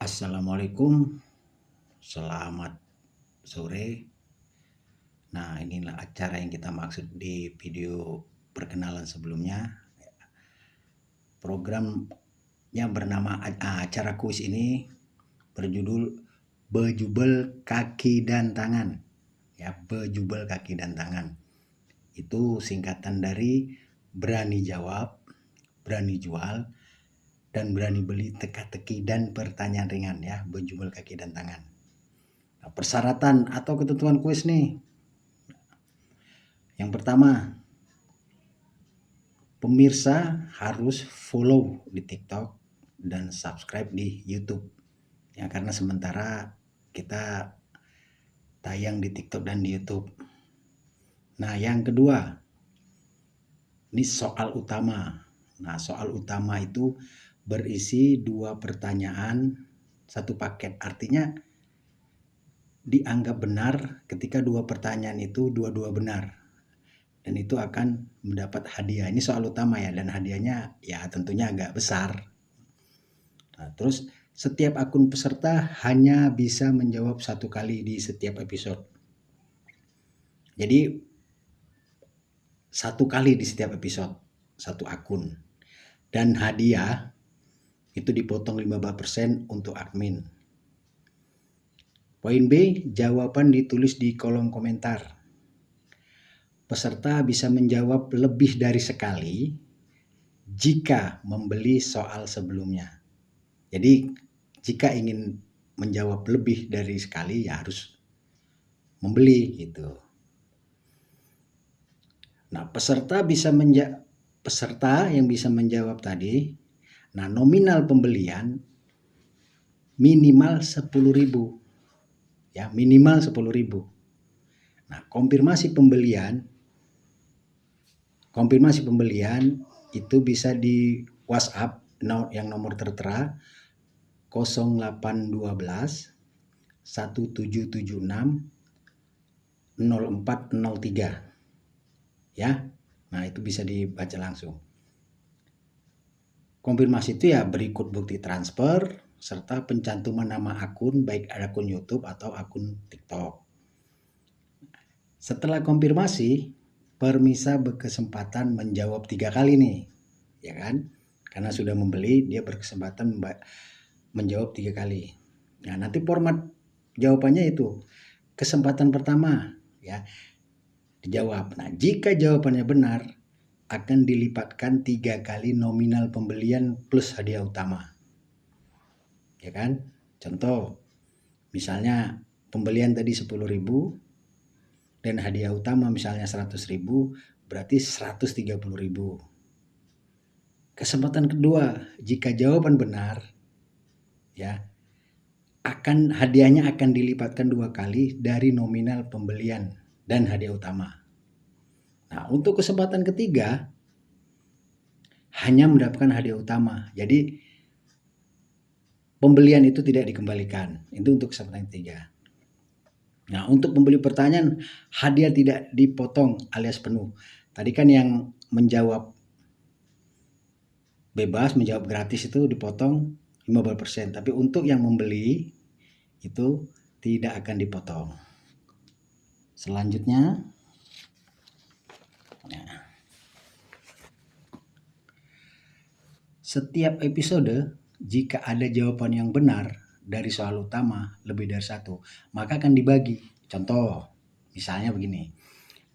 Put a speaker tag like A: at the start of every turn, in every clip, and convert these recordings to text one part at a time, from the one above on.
A: Assalamualaikum, selamat sore. Nah, inilah acara yang kita maksud di video perkenalan sebelumnya. Programnya bernama acara kuis ini berjudul Bejubel Kaki dan Tangan. Ya, Bejubel Kaki dan Tangan. Itu singkatan dari berani jawab, berani jual, dan berani beli teka-teki dan pertanyaan ringan ya, Bejubel Kaki dan Tangan. Nah, persyaratan atau ketentuan kuis nih. Yang pertama, pemirsa harus follow di TikTok dan subscribe di YouTube. Ya, karena sementara kita tayang di TikTok dan di YouTube. Nah, yang kedua, ini soal utama. Nah, soal utama itu berisi 2 pertanyaan, 1 paket. Artinya dianggap benar ketika 2 pertanyaan itu dua-dua benar. Dan itu akan mendapat hadiah. Ini soal utama ya, dan hadiahnya ya tentunya agak besar. Nah, terus setiap akun peserta hanya bisa menjawab 1 kali di setiap episode. Jadi 1 kali di setiap episode, 1 akun. Dan hadiah itu dipotong 15% untuk admin. Poin B, jawaban ditulis di kolom komentar. Peserta bisa menjawab lebih dari sekali jika membeli soal sebelumnya. Jadi jika ingin menjawab lebih dari sekali ya harus membeli gitu. Nah, peserta yang bisa menjawab tadi, nah nominal pembelian minimal 10.000. Ya, minimal 10.000. Nah, konfirmasi pembelian itu bisa di WhatsApp yang nomor tertera 0812 1776 0403 ya. Nah, itu bisa dibaca langsung. Konfirmasi itu ya berikut bukti transfer serta pencantuman nama akun, baik akun YouTube atau akun TikTok. Setelah konfirmasi, pemirsa berkesempatan menjawab 3 kali nih, ya kan? Karena sudah membeli, dia berkesempatan menjawab 3 kali. Nah, nanti format jawabannya itu kesempatan pertama ya dijawab. Nah, jika jawabannya benar akan dilipatkan 3 kali nominal pembelian plus hadiah utama. Ya kan? Contoh, misalnya pembelian tadi 10.000 dan hadiah utama misalnya 100.000, berarti 130.000. Kesempatan kedua, jika jawaban benar ya, hadiahnya akan dilipatkan 2 kali dari nominal pembelian dan hadiah utama. Nah, untuk kesempatan ketiga hanya mendapatkan hadiah utama. Jadi pembelian itu tidak dikembalikan. Itu untuk kesempatan ketiga. Nah, untuk pembeli pertanyaan hadiah tidak dipotong alias penuh. Tadi kan yang menjawab bebas, menjawab gratis itu dipotong 15%. Tapi untuk yang membeli itu tidak akan dipotong. Selanjutnya, setiap episode jika ada jawaban yang benar dari soal utama lebih dari 1, maka akan dibagi. Contoh, misalnya begini,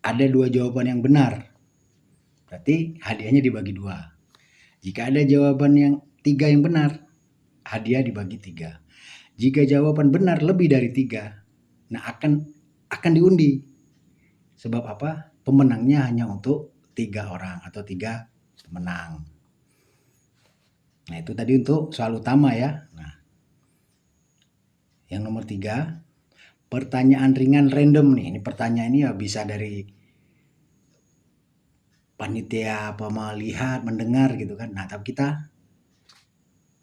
A: ada 2 jawaban yang benar, berarti hadiahnya dibagi 2. Jika ada jawaban yang 3 yang benar, hadiah dibagi 3. Jika jawaban benar lebih dari 3, nah akan diundi. Sebab apa? Pemenangnya hanya untuk 3 orang atau 3 pemenang. Nah, itu tadi untuk soal utama ya. Nah, yang nomor 3, pertanyaan ringan random nih. Ini pertanyaan ini ya bisa dari panitia apa melihat, mendengar gitu kan. Nah, tapi kita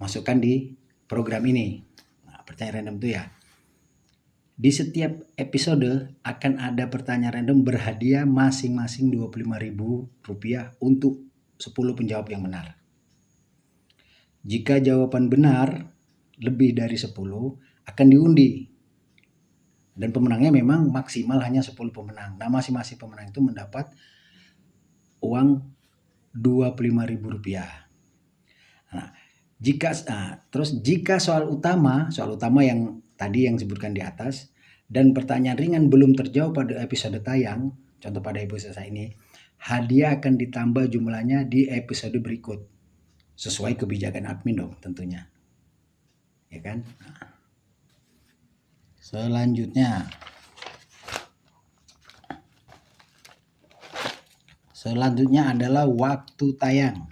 A: masukkan di program ini. Nah, pertanyaan random itu ya. Di setiap episode akan ada pertanyaan random berhadiah masing-masing Rp25.000 untuk 10 penjawab yang benar. Jika jawaban benar lebih dari 10 akan diundi. Dan pemenangnya memang maksimal hanya 10 pemenang. Nah, masing-masing pemenang itu mendapat uang Rp25.000. Nah, jika soal utama yang tadi yang disebutkan di atas dan pertanyaan ringan belum terjawab pada episode tayang, contoh pada episode saya ini, hadiah akan ditambah jumlahnya di episode berikut. Sesuai kebijakan admin dong tentunya. Ya kan? Nah, Selanjutnya adalah waktu tayang.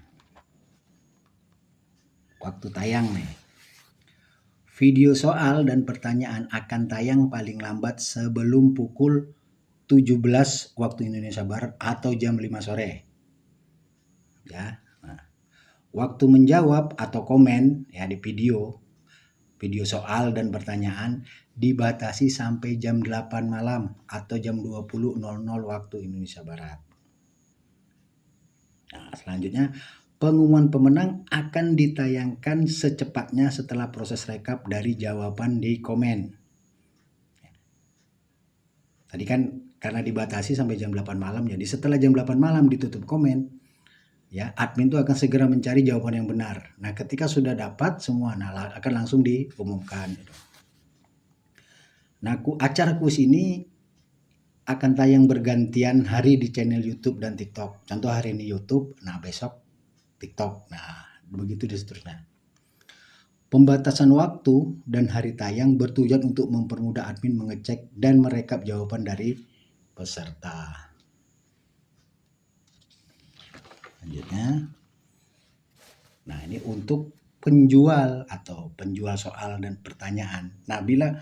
A: Waktu tayang nih. Video soal dan pertanyaan akan tayang paling lambat sebelum pukul 17 waktu Indonesia Barat atau jam 5 sore. Ya. Nah, waktu menjawab atau komen ya di video soal dan pertanyaan dibatasi sampai jam 8 malam atau jam 20.00 waktu Indonesia Barat. Nah, selanjutnya pengumuman pemenang akan ditayangkan secepatnya setelah proses rekap dari jawaban di komen. Tadi kan karena dibatasi sampai jam 8 malam, jadi setelah jam 8 malam ditutup komen, ya admin itu akan segera mencari jawaban yang benar. Nah, ketika sudah dapat semua, akan langsung diumumkan. Nah, acara kuis ini akan tayang bergantian hari di channel YouTube dan TikTok. Contoh hari ini YouTube, nah besok TikTok. Nah, begitu dan seterusnya. Pembatasan waktu dan hari tayang bertujuan untuk mempermudah admin mengecek dan merekap jawaban dari peserta. Selanjutnya, nah ini untuk penjual atau penjual soal dan pertanyaan. Nah, bila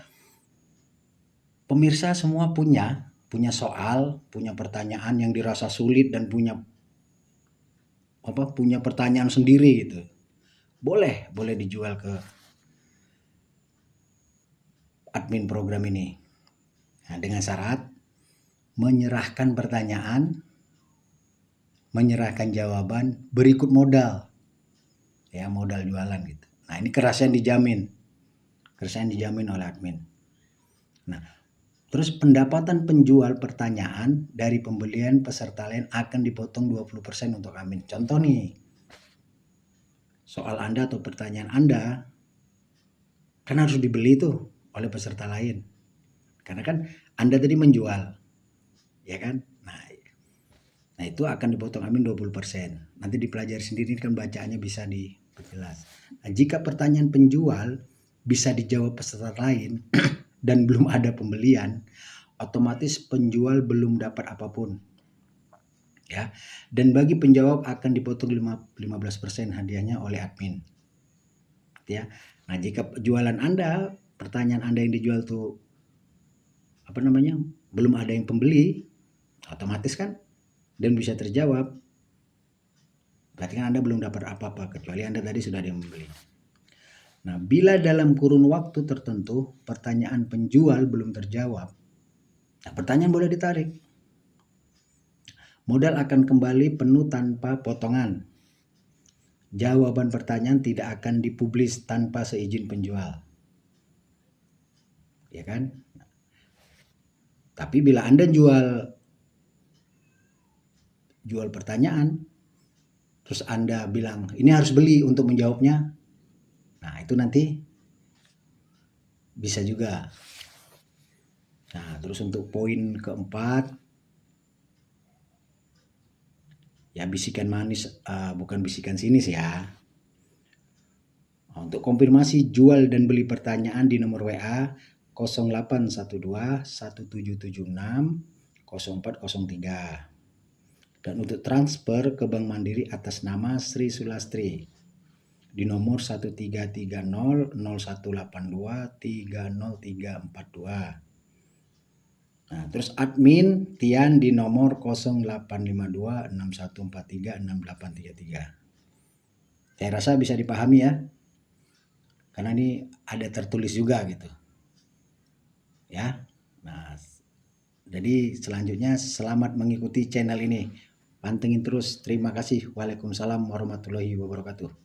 A: pemirsa semua punya soal, punya pertanyaan yang dirasa sulit dan punya pertanyaan sendiri gitu, boleh dijual ke admin program ini. Nah, dengan syarat menyerahkan pertanyaan, menyerahkan jawaban berikut modal, ya modal jualan gitu. Nah, ini kerahasiaan dijamin oleh admin. Nah, terus pendapatan penjual pertanyaan dari pembelian peserta lain akan dipotong 20% untuk admin. Contoh nih, soal Anda atau pertanyaan Anda kan harus dibeli tuh oleh peserta lain. Karena kan Anda tadi menjual, ya kan? Nah itu akan dipotong admin 20%. Nanti dipelajari sendiri kan bacaannya bisa diperjelas. Nah, jika pertanyaan penjual bisa dijawab peserta lain dan belum ada pembelian, otomatis penjual belum dapat apapun. Ya. Dan bagi penjawab akan dipotong 15% hadiahnya oleh admin. Ya. Nah, jika jualan Anda, pertanyaan Anda yang dijual tuh belum ada yang pembeli, otomatis kan dan bisa terjawab, berarti kan Anda belum dapat apa-apa kecuali Anda tadi sudah ada yang membeli. Nah, bila dalam kurun waktu tertentu pertanyaan penjual belum terjawab, nah pertanyaan boleh ditarik. Modal akan kembali penuh tanpa potongan. Jawaban pertanyaan tidak akan dipublis tanpa seizin penjual. Ya kan? Tapi bila Anda jual pertanyaan, terus Anda bilang ini harus beli untuk menjawabnya, nah itu nanti bisa juga. Nah, terus untuk poin keempat, ya bisikan manis, bukan bisikan sinis ya. Untuk konfirmasi jual dan beli pertanyaan di nomor WA 0812 1776 0403. Dan untuk transfer ke Bank Mandiri atas nama Sri Sulastri di nomor 1330 0182 30342. Nah, terus admin Tian di nomor 0852 6143 6833. Saya rasa bisa dipahami ya. Karena ini ada tertulis juga gitu. Ya. Nah, jadi selanjutnya selamat mengikuti channel ini. Pantengin terus. Terima kasih. Waalaikumsalam warahmatullahi wabarakatuh.